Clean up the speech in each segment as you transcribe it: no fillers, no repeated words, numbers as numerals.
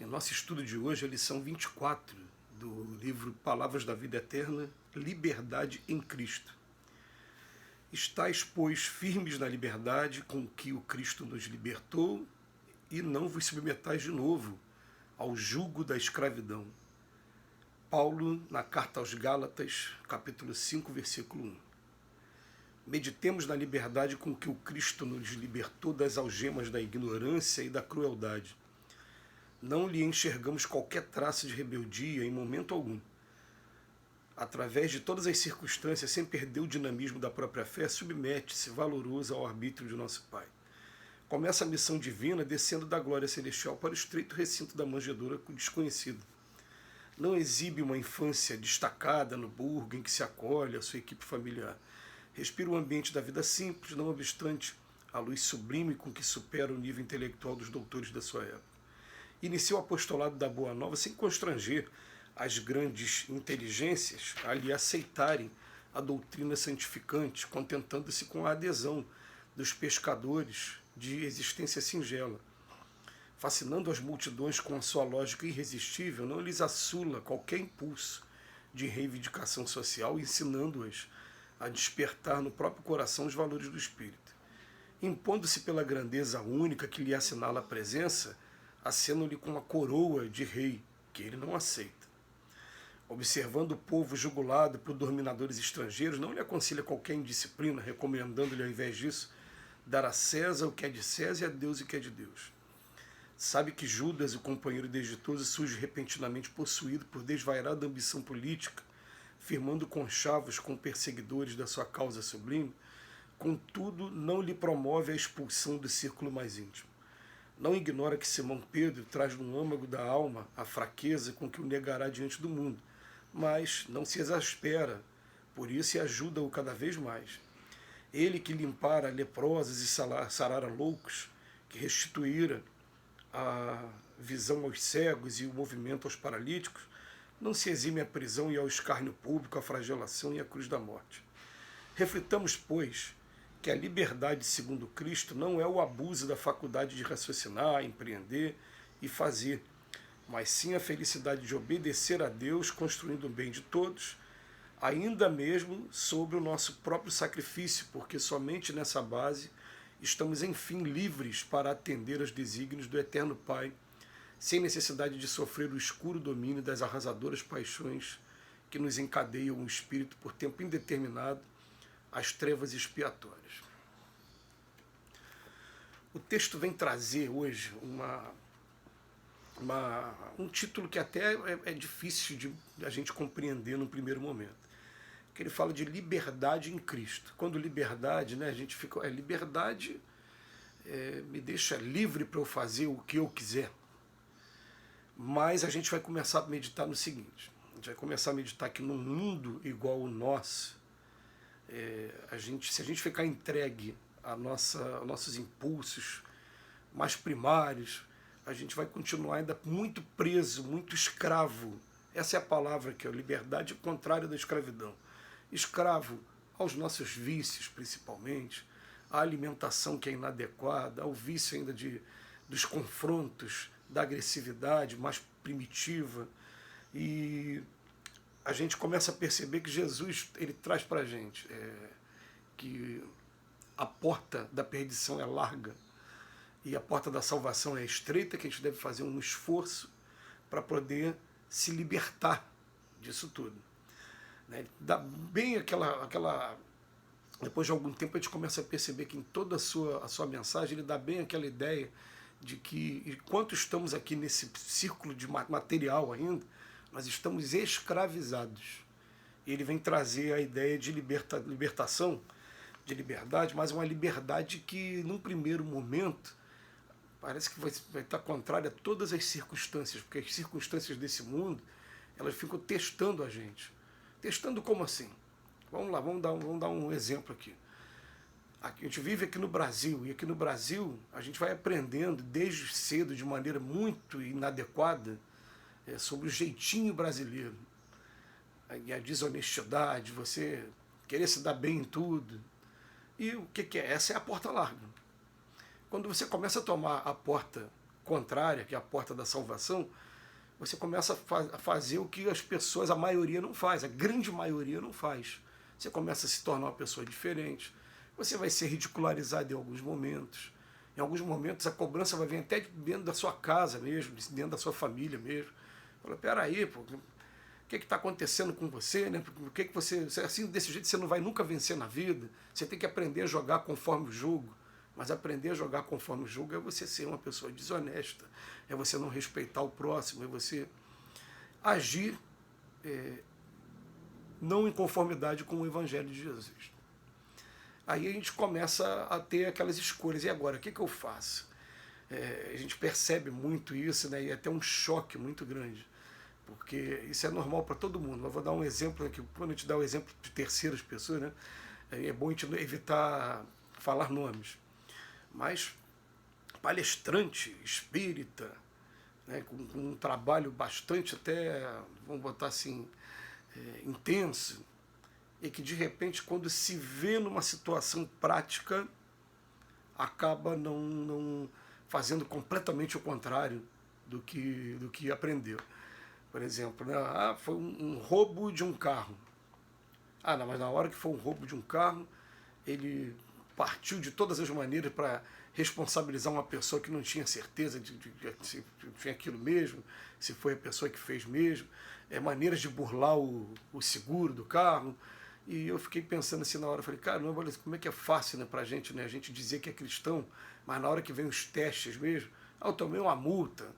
Em nosso estudo de hoje, a lição 24 do livro Palavras da Vida Eterna, Liberdade em Cristo. Estais, pois, firmes na liberdade com que o Cristo nos libertou e não vos submetais de novo ao jugo da escravidão. Paulo, na carta aos Gálatas, capítulo 5, versículo 1. Meditemos na liberdade com que o Cristo nos libertou das algemas da ignorância e da crueldade. Não lhe enxergamos qualquer traço de rebeldia em momento algum. Através de todas as circunstâncias, sem perder o dinamismo da própria fé, submete-se valoroso ao arbítrio de nosso Pai. Começa a missão divina descendo da glória celestial para o estreito recinto da manjedoura com o desconhecido. Não exibe uma infância destacada no burgo em que se acolhe a sua equipe familiar. Respira o ambiente da vida simples, não obstante a luz sublime com que supera o nível intelectual dos doutores da sua época. Inicia o apostolado da Boa Nova sem constranger as grandes inteligências a lhe aceitarem a doutrina santificante, contentando-se com a adesão dos pescadores de existência singela. Fascinando as multidões com a sua lógica irresistível, não lhes assula qualquer impulso de reivindicação social, ensinando-as a despertar no próprio coração os valores do espírito. Impondo-se pela grandeza única que lhe assinala a presença, acenam-lhe com a coroa de rei, que ele não aceita. Observando o povo jugulado por dominadores estrangeiros, não lhe aconselha qualquer indisciplina, recomendando-lhe, ao invés disso, dar a César o que é de César e a Deus o que é de Deus. Sabe que Judas, o companheiro desditoso, surge repentinamente possuído por desvairada ambição política, firmando conchavos com perseguidores da sua causa sublime, contudo não lhe promove a expulsão do círculo mais íntimo. Não ignora que Simão Pedro traz no âmago da alma a fraqueza com que o negará diante do mundo, mas não se exaspera, por isso ajuda-o cada vez mais. Ele que limpara leprosos e sarara loucos, que restituíra a visão aos cegos e o movimento aos paralíticos, não se exime à prisão e ao escárnio público, à flagelação e à cruz da morte. Reflitamos, pois, que a liberdade segundo Cristo não é o abuso da faculdade de raciocinar, empreender e fazer, mas sim a felicidade de obedecer a Deus, construindo o bem de todos, ainda mesmo sobre o nosso próprio sacrifício, porque somente nessa base estamos, enfim, livres para atender aos desígnios do Eterno Pai, sem necessidade de sofrer o escuro domínio das arrasadoras paixões que nos encadeiam o espírito por tempo indeterminado às trevas expiatórias. O texto vem trazer hoje um título que até é difícil de a gente compreender no primeiro momento, que ele fala de liberdade em Cristo. Quando liberdade, né, a gente fica, liberdade me deixa livre para eu fazer o que eu quiser. Mas a gente vai começar a meditar no seguinte, a gente vai começar a meditar que num mundo igual ao nosso, se a gente ficar entregue aos nossos impulsos mais primários, a gente vai continuar ainda muito preso, muito escravo. Essa é a palavra que é a liberdade contrária da escravidão. Escravo aos nossos vícios, principalmente, à alimentação que é inadequada, ao vício ainda dos confrontos, da agressividade mais primitiva. E a gente começa a perceber que Jesus ele traz para a gente que a porta da perdição é larga e a porta da salvação é estreita, que a gente deve fazer um esforço para poder se libertar disso tudo. Né? Dá bem aquela... Depois de algum tempo a gente começa a perceber que em toda a sua mensagem ele dá bem aquela ideia de que enquanto estamos aqui nesse círculo de material ainda, nós estamos escravizados. Ele vem trazer a ideia de libertação, de liberdade, mas uma liberdade que, num primeiro momento, parece que vai estar contrária a todas as circunstâncias, porque as circunstâncias desse mundo, elas ficam testando a gente. Testando como assim? Vamos lá, vamos dar um exemplo aqui. A gente vive aqui no Brasil, e aqui no Brasil a gente vai aprendendo desde cedo, de maneira muito inadequada, sobre o jeitinho brasileiro. E a desonestidade, você querer se dar bem em tudo. E o que é? Essa é a porta larga. Quando você começa a tomar a porta contrária, que é a porta da salvação, você começa a fazer o que as pessoas, a maioria não faz, a grande maioria não faz. Você começa a se tornar uma pessoa diferente, você vai ser ridicularizado em alguns momentos. Em alguns momentos a cobrança vai vir até dentro da sua casa mesmo, dentro da sua família mesmo. Fala, peraí, pô, o que está acontecendo com você? Né? Por que você, assim, desse jeito você não vai nunca vencer na vida? Você tem que aprender a jogar conforme o jogo. Mas aprender a jogar conforme o jogo é você ser uma pessoa desonesta, é você não respeitar o próximo, é você agir não em conformidade com o Evangelho de Jesus. Aí a gente começa a ter aquelas escolhas. E agora, o que eu faço? A gente percebe muito isso, né? E é até um choque muito grande, porque isso é normal para todo mundo. Mas vou dar um exemplo aqui, quando a gente dá o exemplo de terceiras pessoas, né? É bom a gente evitar falar nomes. Mas palestrante espírita, né, com um trabalho bastante até, vamos botar assim, intenso, e que de repente, quando se vê numa situação prática, acaba não fazendo completamente o contrário do que aprendeu. Por exemplo, né, foi um roubo de um carro. Não, mas na hora que foi um roubo de um carro, ele partiu de todas as maneiras para responsabilizar uma pessoa que não tinha certeza de se tinha aquilo mesmo, se foi a pessoa que fez mesmo, maneiras de burlar o seguro do carro. E eu fiquei pensando assim na hora, falei, caramba, como é que é fácil, né, pra gente, né, a gente dizer que é cristão, mas na hora que vem os testes mesmo, eu tomei uma multa,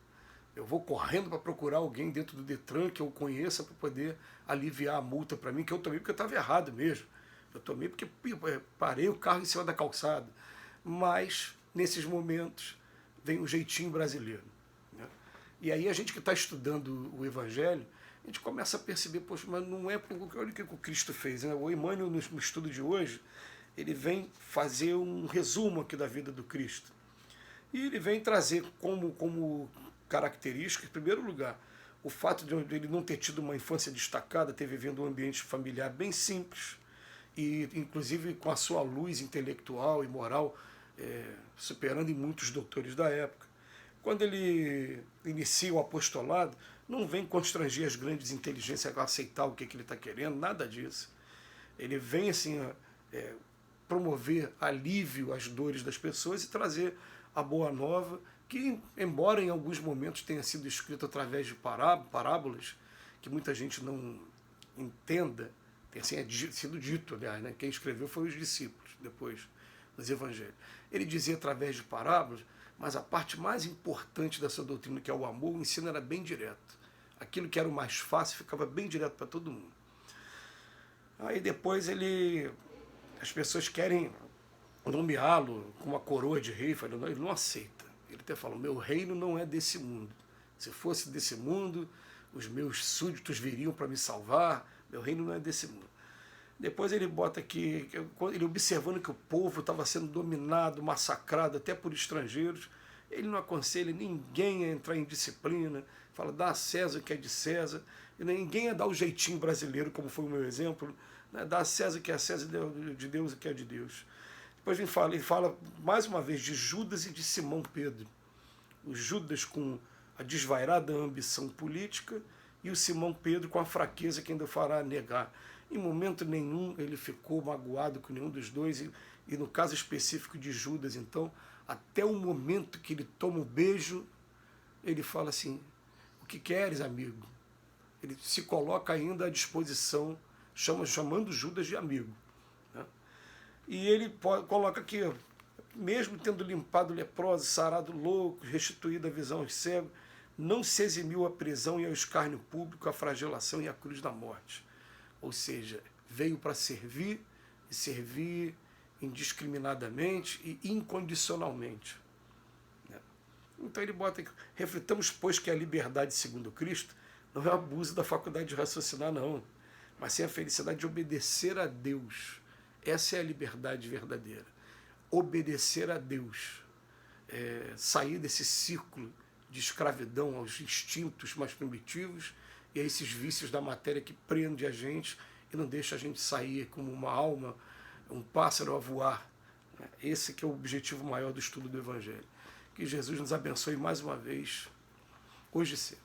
eu vou correndo para procurar alguém dentro do Detran que eu conheça para poder aliviar a multa para mim, que eu tomei porque eu estava errado mesmo. Eu tomei porque parei o carro em cima da calçada. Mas, nesses momentos, vem o jeitinho brasileiro. Né? E aí a gente que está estudando o Evangelho, a gente começa a perceber, poxa, mas não é olha o que o Cristo fez. Né? O Emmanuel, no estudo de hoje, ele vem fazer um resumo aqui da vida do Cristo. E ele vem trazer como característica, em primeiro lugar, o fato de ele não ter tido uma infância destacada, ter vivido um ambiente familiar bem simples, e inclusive com a sua luz intelectual e moral superando em muitos doutores da época. Quando ele inicia o apostolado, não vem constranger as grandes inteligências a aceitar o que ele está querendo, nada disso. Ele vem assim promover alívio às dores das pessoas e trazer a boa nova, que, embora em alguns momentos tenha sido escrito através de parábolas, que muita gente não entenda, assim é sido dito, aliás, né? Quem escreveu foi os discípulos, depois, nos evangelhos. Ele dizia através de parábolas, mas a parte mais importante dessa doutrina, que é o amor, o ensino era bem direto. Aquilo que era o mais fácil ficava bem direto para todo mundo. Aí depois as pessoas querem nomeá-lo com uma coroa de rei, ele não aceita. Ele até fala, meu reino não é desse mundo. Se fosse desse mundo, os meus súditos viriam para me salvar, meu reino não é desse mundo. Depois ele bota aqui, ele observando que o povo estava sendo dominado, massacrado até por estrangeiros, ele não aconselha ninguém a entrar em disciplina, fala, dá a César o que é de César, e ninguém a dar o jeitinho brasileiro, como foi o meu exemplo, né? Dá a César o que é César, de Deus o que é de Deus. Depois ele fala mais uma vez de Judas e de Simão Pedro. O Judas com a desvairada ambição política e o Simão Pedro com a fraqueza que ainda fará negar. Em momento nenhum ele ficou magoado com nenhum dos dois, e no caso específico de Judas, então, até o momento que ele toma o beijo, ele fala assim, o que queres, amigo? Ele se coloca ainda à disposição, chamando Judas de amigo. Né? E ele coloca aqui, mesmo tendo limpado leprosos, sarado loucos, restituído a visão aos cegos, não se eximiu à prisão e ao escárnio público, à flagelação e à cruz da morte. Ou seja, veio para servir, e servir indiscriminadamente e incondicionalmente. Então ele bota aqui, refletamos, pois, que a liberdade segundo Cristo não é o abuso da faculdade de raciocinar, não, mas sim a felicidade de obedecer a Deus. Essa é a liberdade verdadeira. Obedecer a Deus. Sair desse círculo de escravidão aos instintos mais primitivos e a esses vícios da matéria que prende a gente e não deixa a gente sair como uma alma, um pássaro a voar. Esse que é o objetivo maior do estudo do Evangelho. Que Jesus nos abençoe mais uma vez, hoje e sempre.